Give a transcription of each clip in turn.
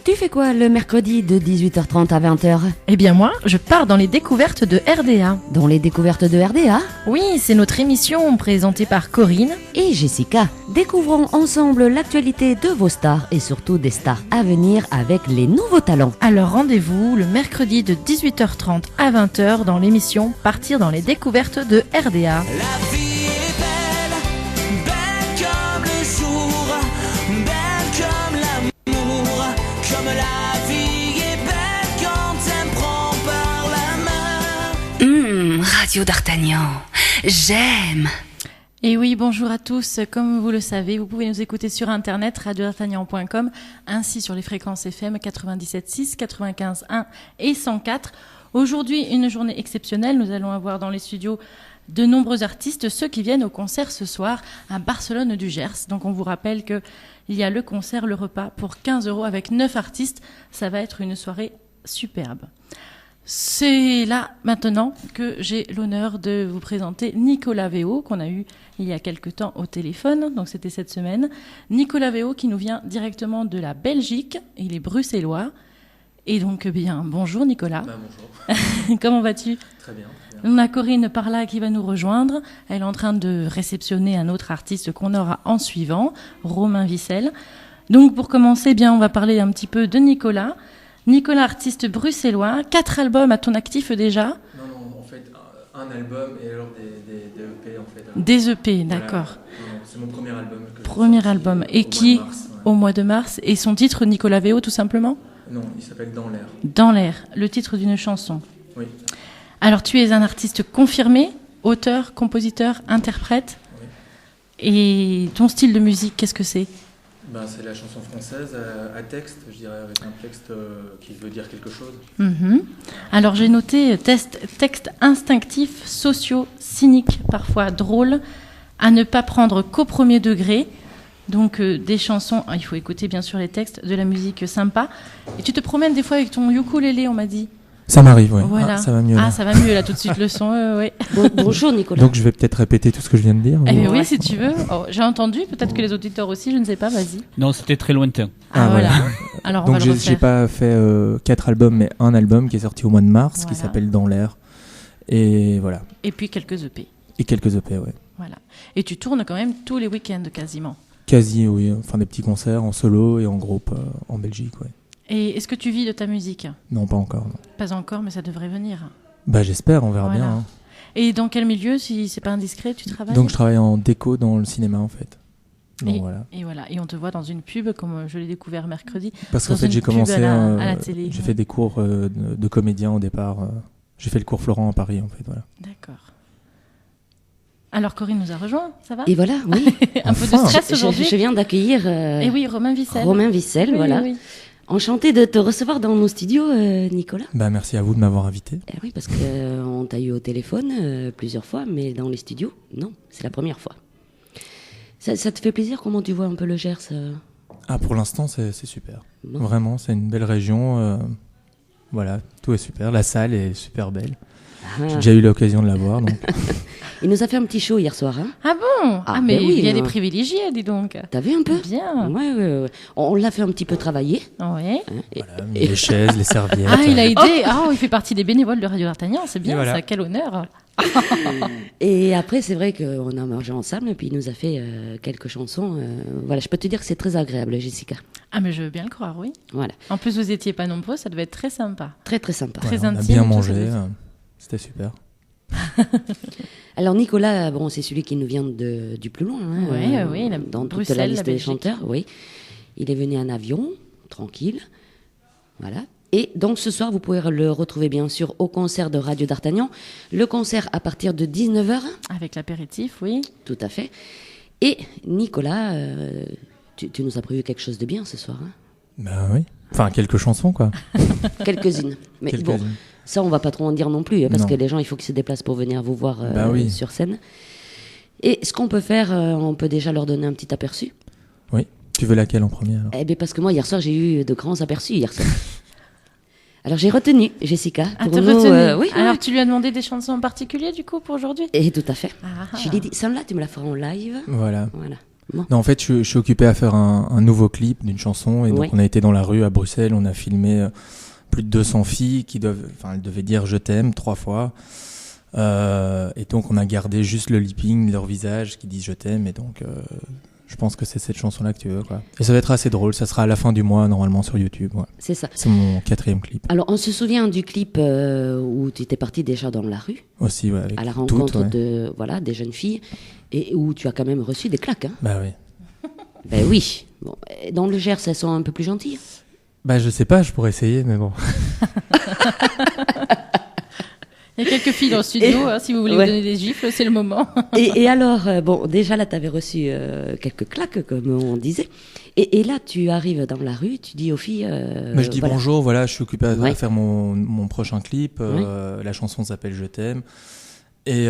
Tu fais quoi le mercredi de 18h30 à 20h? Eh bien moi, je pars dans les découvertes de RDA. Dans les découvertes de RDA? Oui, c'est notre émission présentée par Corinne et Jessica. Découvrons ensemble l'actualité de vos stars et surtout des stars à venir avec les nouveaux talents. Alors rendez-vous le mercredi de 18h30 à 20h dans l'émission Partir dans les découvertes de RDA. La vie est belle, belle comme le jour, belle comme l'amour, comme la vie est belle quand elle me prend par la main. Radio d'Artagnan, j'aime. Et oui, bonjour à tous. Comme vous le savez, vous pouvez nous écouter sur internet, radiodartagnan.com, ainsi sur les fréquences FM 97.6, 95.1 et 104. Aujourd'hui, une journée exceptionnelle. Nous allons avoir dans les studios de nombreux artistes, ceux qui viennent au concert ce soir à Barcelone du Gers. Donc on vous rappelle qu'il y a le concert, le repas pour 15 € avec 9 artistes. Ça va être une soirée superbe. C'est là maintenant que j'ai l'honneur de vous présenter Nicolas Véo, qu'on a eu il y a quelque temps au téléphone, donc c'était cette semaine. Nicolas Véo qui nous vient directement de la Belgique, il est bruxellois. Et donc, bien, bonjour Nicolas. Bonjour. Comment vas-tu ? Très bien. On a Corinne par là qui va nous rejoindre. Elle est en train de réceptionner un autre artiste qu'on aura en suivant, Romain Vissel. Donc pour commencer, bien, on va parler un petit peu de Nicolas. Nicolas, artiste bruxellois, 4 albums à ton actif déjà. Non, en fait, un album et alors des EP en fait. Des EP, d'accord. Voilà. C'est mon premier album. Premier album. Et qui, au mois de mars. Et son titre, Nicolas Véo, tout simplement ? Non, il s'appelle Dans l'air. Dans l'air, le titre d'une chanson. Oui. Alors tu es un artiste confirmé, auteur, compositeur, interprète. Oui. Et ton style de musique, qu'est-ce que c'est ? C'est la chanson française à texte, je dirais, avec un texte qui veut dire quelque chose. Alors j'ai noté texte instinctif, sociaux, cynique, parfois drôle, à ne pas prendre qu'au premier degré. Donc des chansons, il faut écouter bien sûr les textes, de la musique sympa. Et tu te promènes des fois avec ton ukulélé, on m'a dit. Ça m'arrive, oui. Voilà. Ça va mieux. Ah, ça va mieux là tout de suite le son. Oui. Bonjour Nicolas. Donc je vais peut-être répéter tout ce que je viens de dire. Eh oui, si tu veux. Oh, j'ai entendu, peut-être que les auditeurs aussi, je ne sais pas, vas-y. Non, c'était très lointain. Ah voilà. Alors on donc va le refaire. j'ai pas fait 4 albums, mais un album qui est sorti au mois de mars, qui s'appelle Dans l'air. Et voilà. Et puis quelques EP. Et quelques EP, ouais. Voilà. Et tu tournes quand même tous les week-ends quasiment. Quasi, oui. Enfin des petits concerts en solo et en groupe en Belgique, ouais. Et est-ce que tu vis de ta musique ? Non, pas encore. Non. Pas encore, mais ça devrait venir. J'espère, on verra bien. Hein. Et dans quel milieu, si c'est pas indiscret, tu travailles ? Donc je travaille en déco dans le cinéma en fait. Donc, voilà. Et on te voit dans une pub, comme je l'ai découvert mercredi. Parce qu'en fait j'ai commencé, à la télé. J'ai fait des cours de comédien au départ. J'ai fait le cours Florent à Paris en fait. Voilà. D'accord. Alors Corinne nous a rejoint, ça va ? Et voilà, oui. Un peu de stress aujourd'hui. Je viens d'accueillir et oui, Romain Vissel. Romain Vissel, oui, voilà. Oui. Enchanté de te recevoir dans nos studios, Nicolas. Merci à vous de m'avoir invité. Oui, parce qu'on t'a eu au téléphone plusieurs fois, mais dans les studios, non, c'est la première fois. Ça te fait plaisir ? Comment tu vois un peu le Gers Pour l'instant, c'est super. Bon. Vraiment, c'est une belle région. Voilà, tout est super. La salle est super belle. J'ai déjà eu l'occasion de la voir. Donc. Il nous a fait un petit show hier soir. Hein. Ah bon ? Mais oui, il y a des privilégiés, dis donc. T'as vu un peu ? Bien. Ouais. On l'a fait un petit peu travailler. Oui. Voilà, les chaises, les serviettes. Il a aidé. Il fait partie des bénévoles de Radio d'Artagnan. C'est bien, ça. Quel honneur. Et après, c'est vrai qu'on a mangé ensemble et puis il nous a fait quelques chansons. Voilà, je peux te dire que c'est très agréable, Jessica. Mais je veux bien le croire, oui. Voilà. En plus, vous étiez pas nombreux, ça devait être très sympa. Très, très sympa. Très intime. On a bien mangé. C'était super. Alors Nicolas, c'est celui qui nous vient du plus loin, hein, oui, dans toute Bruxelles, la liste la des chanteurs, oui. Il est venu en avion, tranquille, voilà. Et donc ce soir, vous pouvez le retrouver bien sûr au concert de Radio d'Artagnan. Le concert à partir de 19h. Avec l'apéritif, oui. Tout à fait. Et Nicolas, tu nous as prévu quelque chose de bien ce soir. Hein ? Oui. Enfin, quelques chansons, quoi. Quelques-unes. Mais bon, ça, on va pas trop en dire non plus, parce que les gens, il faut qu'ils se déplacent pour venir vous voir sur scène. Et ce qu'on peut faire, on peut déjà leur donner un petit aperçu. Oui. Tu veux laquelle en premier alors ? Parce que moi, hier soir, j'ai eu de grands aperçus hier soir. Alors j'ai retenu Jessica. Ah, t'as retenu. Oui. Alors tu lui as demandé des chansons en particulier du coup pour aujourd'hui ? Et tout à fait. Je lui ai dit, celle-là tu me la feras en live. Voilà. Bon. Non, en fait, je suis occupé à faire un nouveau clip d'une chanson. Et donc, Ouais. on a été dans la rue à Bruxelles. On a filmé plus de 200 filles elles devaient dire je t'aime 3 fois. Et donc, on a gardé juste le lipping, leur visage qui disent je t'aime. Et donc, je pense que c'est cette chanson-là que tu veux, quoi. Et ça va être assez drôle. Ça sera à la fin du mois, normalement, sur YouTube. Ouais. C'est ça. C'est mon 4e clip. Alors, on se souvient du clip où tu étais parti déjà dans la rue, Aussi, ouais. Avec à la rencontre toutes, ouais. des jeunes filles, et où tu as quand même reçu des claques. Hein. Bah oui. Ben oui. Bon, dans le Gers, elles sont un peu plus gentilles. Bah je sais pas, je pourrais essayer, mais bon. Il y a quelques filles dans le studio, si vous voulez Ouais. vous donner des gifles, c'est le moment. Et alors, bon, déjà là, tu avais reçu quelques claques, comme on disait. Et là, tu arrives dans la rue, tu dis aux filles... Mais je dis voilà. bonjour, voilà, je suis occupé à Ouais. faire mon prochain clip. La chanson s'appelle Je t'aime. Et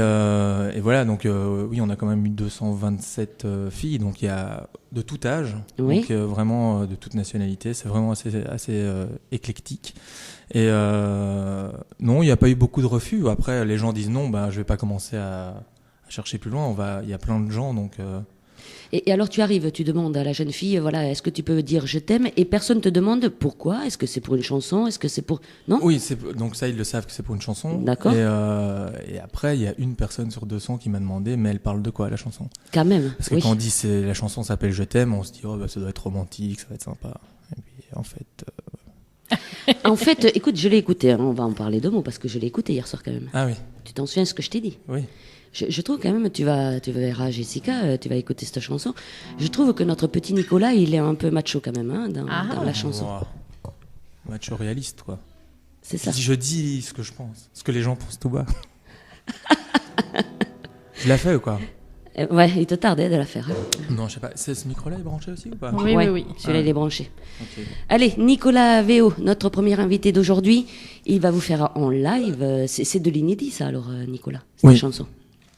voilà, donc oui, on a quand même eu 227 filles, donc il y a de tout âge, Oui. donc vraiment de toute nationalité. C'est vraiment assez éclectique. Et non, il n'y a pas eu beaucoup de refus. Après, les gens disent non, bah, je vais pas commencer à chercher plus loin. Il y a plein de gens, donc. Et alors, tu arrives, tu demandes à la jeune fille, voilà, est-ce que tu peux dire je t'aime? Et personne te demande pourquoi. Est-ce que c'est pour une chanson? Est-ce que c'est pour... Non? Oui, donc ça, ils le savent que c'est pour une chanson. D'accord. Et après, il y a une personne sur 200 qui m'a demandé, mais elle parle de quoi, la chanson? Quand même. Parce que Oui. quand on dit la chanson s'appelle Je t'aime, on se dit oh bah ça doit être romantique, ça va être sympa. Et puis en fait, En fait, écoute, je l'ai écouté, hein, on va en parler 2 mots, parce que je l'ai écouté hier soir quand même. ah oui, Tu t'en souviens ce que je t'ai dit? oui. Je trouve quand même, tu verras Jessica, tu vas écouter cette chanson. Je trouve que notre petit Nicolas, il est un peu macho quand même, hein, dans la chanson. Wow. Macho réaliste quoi. C'est ça. Je dis ce que je pense, ce que les gens pensent tout bas. Je l'ai fait ou quoi? Ouais, il te tardait de la faire. Hein. Non, je sais pas. Ce micro-là est branché aussi ou pas? Oui, Ouais, oui, oui. Celui-là, il est branché. Ok. Allez, Nicolas Véo, notre premier invité d'aujourd'hui, il va vous faire en live. C'est de l'inédit, ça, alors, Nicolas, cette Oui. chanson.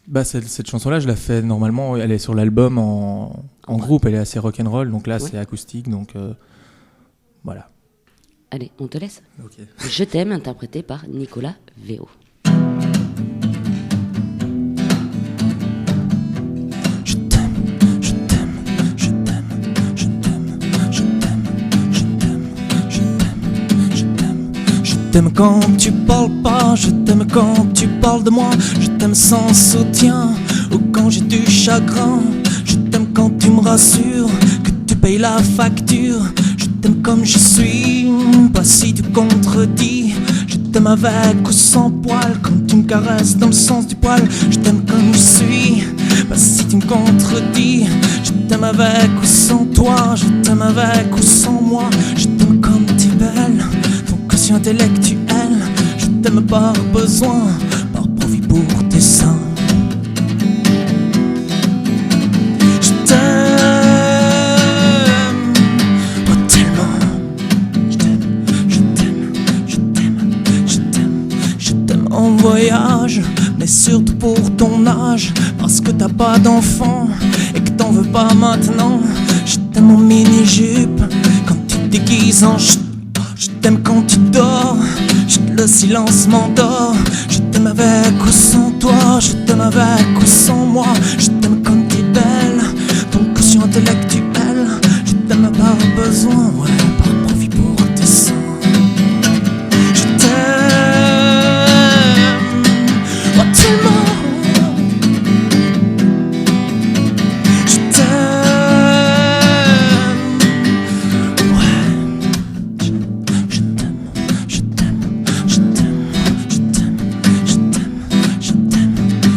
Bah cette chanson-là, je la fais normalement. Elle est sur l'album en groupe. Elle est assez rock'n'roll. Donc là, Ouais. c'est acoustique. Donc voilà. Allez, on te laisse. Ok. Je t'aime, interprété par Nicolas Véo. Je t'aime, je t'aime, je t'aime, je t'aime, je t'aime, je t'aime, je t'aime, je t'aime. Je t'aime quand tu parles pas, je t'aime quand tu parles de moi, je t'aime sans soutien ou quand j'ai du chagrin. Je t'aime quand tu me rassures, que tu payes la facture. Je t'aime comme je suis, pas si tu contredis. Je t'aime avec ou sans poil, quand tu me caresses dans le sens du poil. Je t'aime comme je suis, pas si tu me contredis. Je t'aime avec ou sans toi, je t'aime avec ou sans moi. Je t'aime comme t'es belle, ton quotient intellectuel. Je t'aime par besoin, par profit pour tes seins. Je t'aime, oh tellement. Je t'aime, je t'aime, je t'aime, je t'aime, je t'aime en voyage, mais surtout pour ton âge, parce que t'as pas d'enfant et que t'en veux pas maintenant. Je t'aime en mini-jupe, quand tu te déguises en je t'aime quand tu dors, le silence m'endort. Je t'aime avec ou sans toi, je t'aime avec ou sans moi. Je t'aime comme t'es belle, ton quotient intellectuel. Je t'aime par besoin, ouais, par profit pour tes seins. Je t'aime, oh tellement. Je t'aime, ouais. Je t'aime, je t'aime, je t'aime, je t'aime, je t'aime, je t'aime,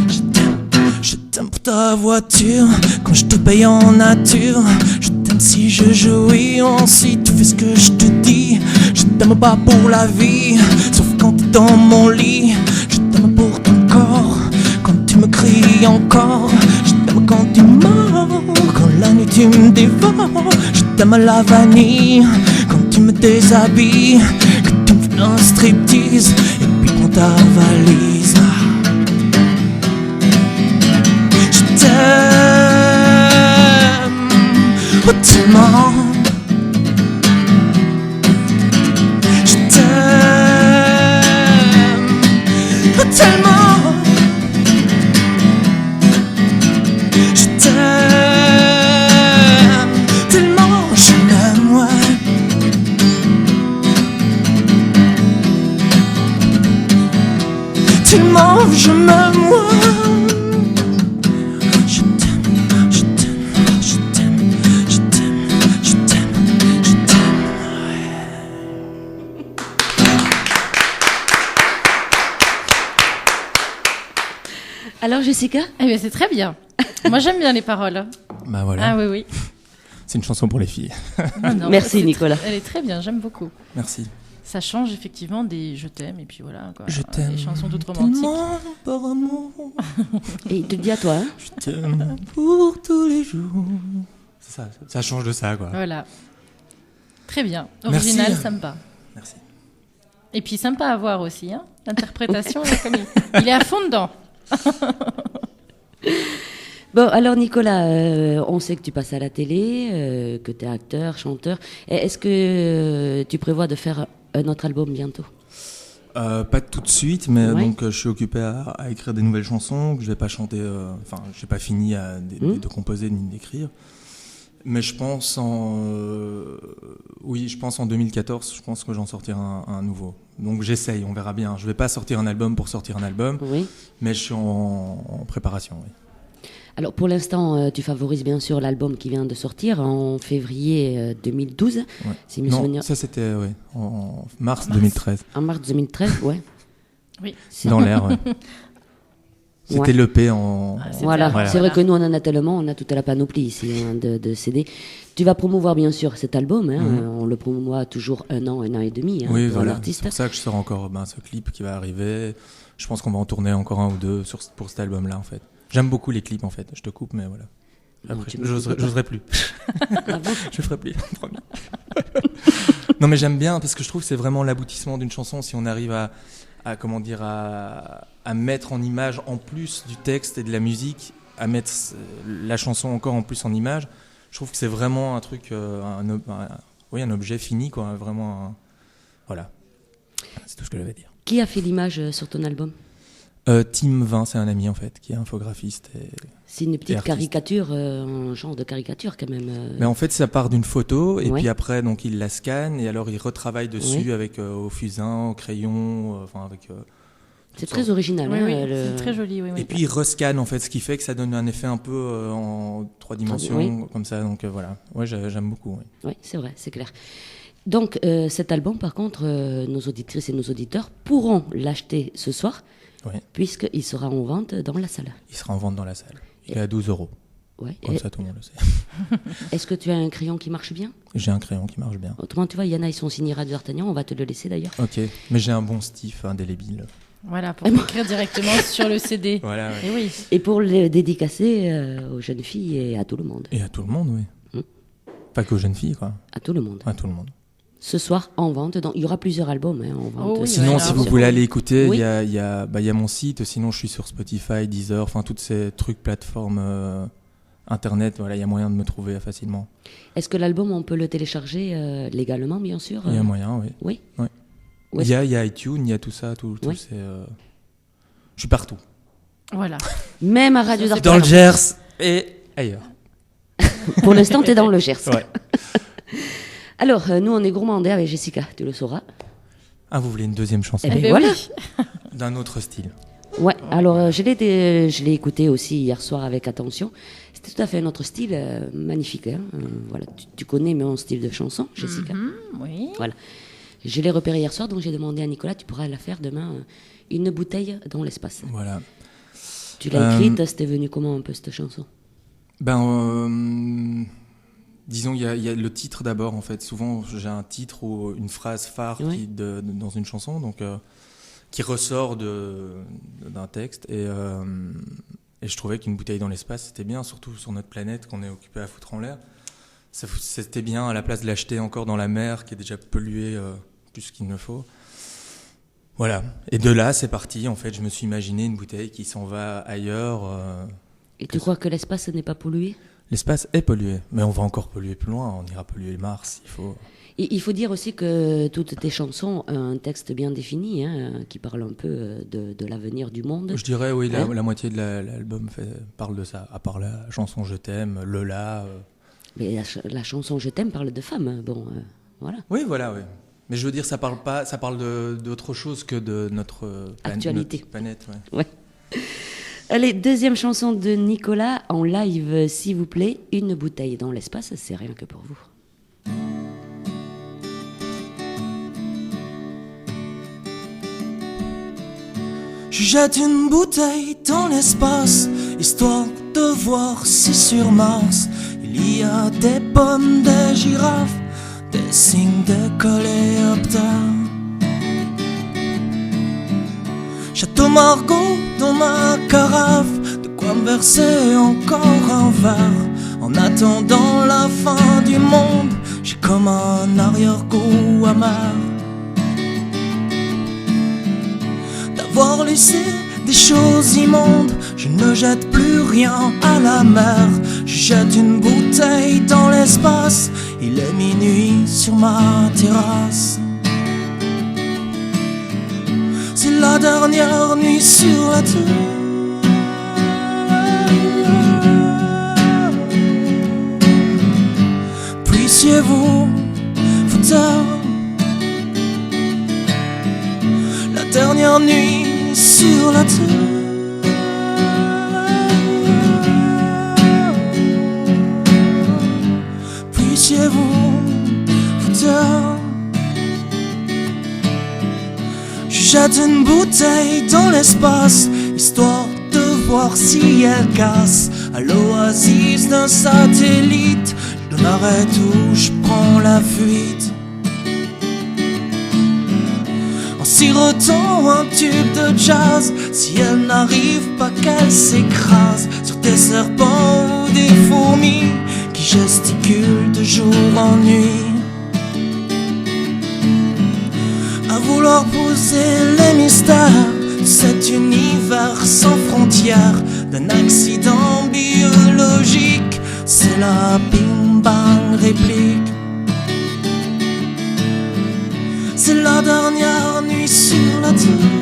je t'aime. Je t'aime pour ta voiture, quand je te paye en nature. Je t'aime si je jouis, si tu fais ce que je te dis. Je t'aime pas pour la vie, sauf quand t'es dans mon lit. Je t'aime pour ton corps, quand tu me cries encore. Je t'aime quand tu mords, quand la nuit tu me dévores. Je t'aime à la vanille, quand tu me déshabilles, que tu me fais un striptease et puis prends ta valise. Je t'aime, oh tellement. Je t'aime, oh tellement. Je t'aime, love, je m'aime moi. Je t'aime, je t'aime, je t'aime, je t'aime, je t'aime, je t'aime. Alors Jessica, Eh bien, c'est très bien. Moi, j'aime bien les paroles. Bah voilà, Ah oui, oui. c'est une chanson pour les filles. Non, non, Merci, c'est Nicolas. Elle est très bien, j'aime beaucoup. Merci. Ça change effectivement des je t'aime et puis voilà quoi. Je t'aime. Des chansons toutes romantiques. Tellement par amour. et il te dit à toi, hein. Je t'aime pour tous les jours. C'est ça change de ça, quoi. Voilà. Très bien. Merci. Original, sympa. Merci. Et puis sympa à voir aussi, hein. L'interprétation, là, comme il est à fond dedans. Bon, alors Nicolas, on sait que tu passes à la télé, que tu es acteur, chanteur. Est-ce que tu prévois de faire un autre album bientôt? Pas tout de suite, mais Ouais. donc je suis occupé à écrire des nouvelles chansons que je vais pas chanter. Enfin, j'ai pas fini de composer ni d'écrire. Mais je pense je pense en 2014, je pense que j'en sortirai un nouveau. Donc j'essaye, on verra bien. Je vais pas sortir un album pour sortir un album, Oui. mais je suis en préparation. Oui. Alors pour l'instant, tu favorises bien sûr l'album qui vient de sortir en février 2012. Ouais. Si mes Non, souvenirs- ça c'était en mars 2013. En mars 2013, ouais. Oui. C'est- Dans l'air, ouais. C'était Ouais. l'EP en... Ah, c'est Voilà, Voilà. c'est vrai que nous on en a tellement, on a toute la panoplie ici hein, de CD. Tu vas promouvoir bien sûr cet album, hein, on le promouvoit toujours un an et demi hein, Oui, pour voilà. l'artiste. C'est pour ça que je sors encore ce clip qui va arriver. Je pense qu'on va en tourner encore un ou deux pour cet album-là, en fait. J'aime beaucoup les clips, en fait. Je te coupe, mais voilà. Non, Après, tu me j'oserais coupes pas. j'oserais plus. Ah bon Je ferai plus, promis. Non, mais j'aime bien parce que je trouve que c'est vraiment l'aboutissement d'une chanson si on arrive comment dire, à mettre en image, en plus du texte et de la musique, à mettre la chanson encore en plus en image. Je trouve que c'est vraiment un truc, un objet fini, quoi. Vraiment, voilà. C'est tout ce que j'avais à dire. Qui a fait l'image sur ton album? Tim 20, c'est un ami en fait, qui est infographiste. C'est une petite artiste. caricature, un genre de caricature quand même. Mais en fait, ça part d'une photo et Ouais. puis après, donc il la scanne et alors il retravaille dessus Ouais. avec au fusain, au crayon, enfin avec. C'est toutes très sortes. original. Oui, hein, oui, le- c'est très joli. Oui, oui. Et puis il rescanne en fait, ce qui fait que ça donne un effet un peu en 3 dimensions, Oui. comme ça. Donc voilà, ouais, j'aime beaucoup. Ouais. Oui, c'est vrai, c'est clair. Donc cet album, par contre, nos auditrices et nos auditeurs pourront l'acheter ce soir, Ouais. puisqu'il sera en vente dans la salle. Il sera en vente dans la salle. Il est à 12 €. Ouais. Comme Et ça, tout le monde le sait. est-ce que tu as un crayon qui marche bien? J'ai un crayon qui marche bien. Autrement, tu vois, il y en a, ils sont signés Radio D'Artagnan, on va te le laisser d'ailleurs. Ok, mais j'ai un bon stiff indélébile. Voilà, pour écrire directement sur le CD. Voilà. Ouais. Et oui. Et pour le dédicacer aux jeunes filles et à tout le monde. Et à tout le monde, oui. Pas qu'aux jeunes filles, quoi. À tout le monde. À tout le monde. Ce soir, en vente. Il y aura plusieurs albums hein, en vente. Oh oui, Sinon, ouais, si alors, vous sur- voulez aller écouter, Oui. il y a mon site. Sinon, je suis sur Spotify, Deezer, enfin, toutes ces trucs, plateformes Internet. Voilà, il y a moyen de me trouver facilement. Est-ce que l'album, on peut le télécharger légalement, bien sûr? Il y a moyen, oui. Oui. Ouais. Où Il est-ce- y a iTunes, il y a tout ça, tout Oui. c'est, je suis partout. Voilà. Même à Radio Ça, c'est D'Artagnan. Dans le Gers et ailleurs. Pour l'instant, tu es dans le Gers. Ouais. Alors, nous, on est gourmandés avec Jessica, tu le sauras. Ah, vous voulez une deuxième chanson Eh ben ben voilà. oui. d'un autre style? Ouais, alors je l'ai écouté aussi hier soir avec attention. C'était tout à fait un autre style, magnifique. Hein. Voilà, tu connais mon style de chanson, Jessica. Oui. Voilà. Je l'ai repéré hier soir, donc j'ai demandé à Nicolas, tu pourras la faire demain, une bouteille dans l'espace. Voilà. Tu l'as écrite, c'était venu comment un peu cette chanson? Disons, il y a le titre d'abord, en fait. Souvent, j'ai un titre ou une phrase phare Oui. dans une chanson, donc qui ressort d'un texte. Et je trouvais qu'une bouteille dans l'espace, c'était bien, surtout sur notre planète qu'on est occupé à foutre en l'air. C'était bien à la place de l'acheter encore dans la mer, qui est déjà polluée plus qu'il ne faut. Voilà. Et de là, c'est parti. En fait, je me suis imaginé une bouteille qui s'en va ailleurs. Et tu crois que l'espace n'est pas pollué? L'espace est pollué, mais on va encore polluer plus loin. On ira polluer Mars. Et il faut dire aussi que toutes tes chansons ont un texte bien défini, hein, qui parle un peu de l'avenir du monde. Je dirais, oui, Hein? la moitié de l'album parle de ça. À part la chanson Je t'aime, Lola. Mais la chanson Je t'aime parle de femmes. Hein. Bon, voilà. Oui, voilà, oui. Mais je veux dire, ça parle d'autre chose que de notre Actualité. notre planète. Ouais. Ouais. Allez, deuxième chanson de Nicolas en live, s'il vous plaît. Une bouteille dans l'espace, c'est rien que pour vous. Je jette une bouteille dans l'espace, histoire de voir si sur Mars il y a des pommes, des girafes, des signes de coléoptères. Château Margaux dans ma carafe, de quoi me verser encore un verre. En attendant la fin du monde, j'ai comme un arrière-goût amer d'avoir laissé des choses immondes. Je ne jette plus rien à la mer, je jette une bouteille dans l'espace. Il est minuit sur ma terrasse. C'est la dernière nuit sur la terre. Puissiez-vous vous taire. La dernière nuit sur la terre. Puissiez-vous vous taire. Je jette une bouteille dans l'espace, histoire de voir si elle casse. À l'oasis d'un satellite, je m'arrête où je prends la fuite. En sirotant un tube de jazz, si elle n'arrive pas qu'elle s'écrase sur des serpents ou des fourmis qui gesticulent de jour en nuit. À vouloir poser les mystères de cet univers sans frontières, d'un accident biologique, c'est la bing-bang réplique. C'est la dernière nuit sur la terre.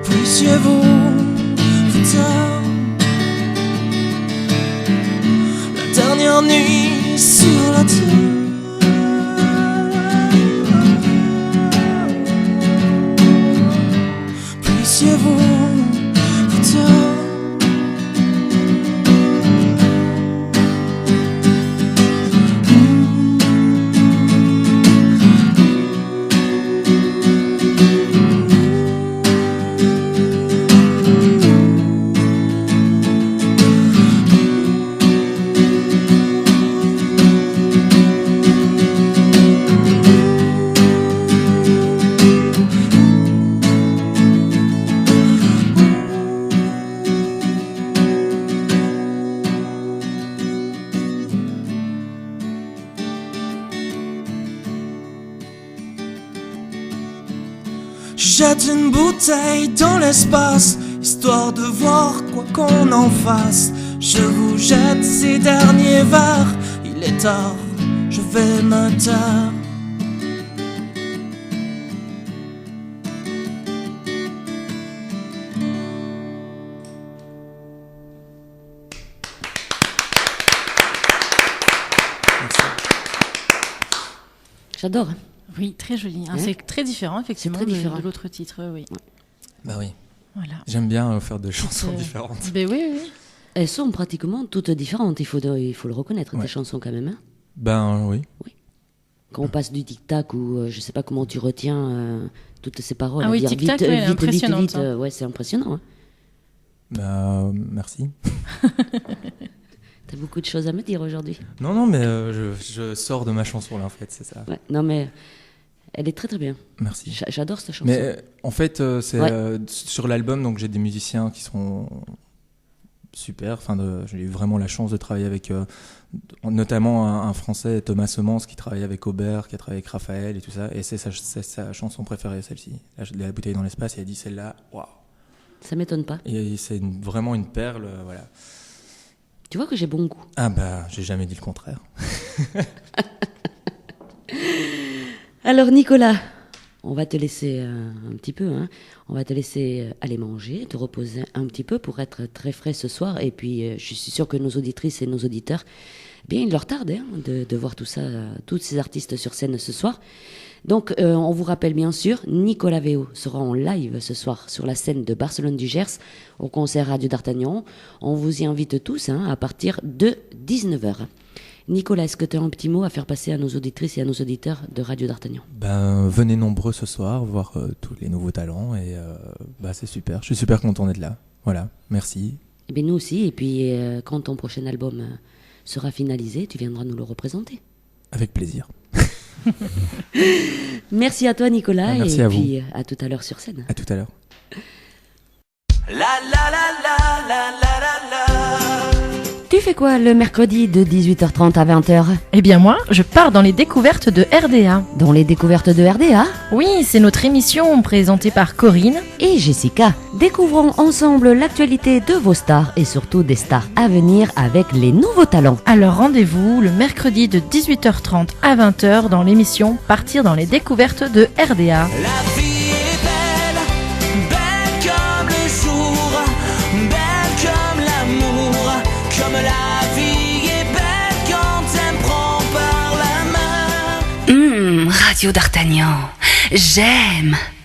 Puissiez-vous vous taire. La dernière nuit sur la terre. Puissiez-vous vous taire. Je jette une bouteille dans l'espace, histoire de voir quoi qu'on en fasse. Je vous jette ces derniers verres, il est tard, je vais me taire. J'adore. Hein. Oui, très joli. Hein. C'est très différent, effectivement, très différent. de l'autre titre. Oui. Bah oui. Voilà. J'aime bien faire des chansons différentes. Ben oui, oui. Elles sont pratiquement toutes différentes, il faut le reconnaître, Ouais. tes chansons quand même. Hein. Ben oui. Quand on passe du tic-tac ou je sais pas comment tu retiens toutes ces paroles. Ah à oui, dire tic-tac, vite, ouais, vite, impressionnante, vite, hein. ouais, c'est impressionnant. Hein. Bah merci. T'as beaucoup de choses à me dire aujourd'hui. Non, mais je sors de ma chanson là en fait, c'est ça. Ouais, non mais elle est très très bien. Merci. J'adore cette chanson. Mais en fait, c'est Ouais. sur l'album, donc j'ai des musiciens qui sont super. Enfin, j'ai eu vraiment la chance de travailler avec, notamment un Français, Thomas Semence, qui travaille avec Aubert, qui a travaillé avec Raphaël et tout ça. Et c'est sa chanson préférée, celle-ci. La bouteille dans l'espace. Et elle dit celle-là, waouh. Ça m'étonne pas. Et c'est vraiment une perle, voilà. Tu vois que j'ai bon goût. Ah bah, j'ai jamais dit le contraire. Alors Nicolas, On va te laisser un petit peu, hein. On va te laisser aller manger, te reposer un petit peu pour être très frais ce soir. Et puis, je suis sûre que nos auditrices et nos auditeurs, bien, il leur tarde de voir tout ça, tous ces artistes sur scène ce soir. Donc, on vous rappelle bien sûr, Nicolas Véo sera en live ce soir sur la scène de Barcelone du Gers au concert Radio d'Artagnan. On vous y invite tous à partir de 19h. Nicolas, est-ce que tu as un petit mot à faire passer à nos auditrices et à nos auditeurs de Radio d'Artagnan? Venez nombreux ce soir voir tous les nouveaux talents et c'est super. Je suis super content d'être là. Voilà, merci. Et bien nous aussi. Et puis quand ton prochain album sera finalisé, tu viendras nous le représenter. Avec plaisir. Merci à toi Nicolas. Merci et à puis vous. À tout à l'heure sur scène. À tout à l'heure. La la la la la la la la. Tu fais quoi le mercredi de 18h30 à 20h? Eh bien moi, je pars dans les découvertes de RDA. Dans les découvertes de RDA? Oui, c'est notre émission présentée par Corinne Et Jessica. Découvrons ensemble l'actualité de vos stars et surtout des stars à venir avec les nouveaux talents. Alors rendez-vous le mercredi de 18h30 à 20h dans l'émission Partir dans les découvertes de RDA. La vie est belle, belle comme le jour, belle comme l'amour, comme la vie est belle quand elle me prend par la main. Radio d'Artagnan, j'aime.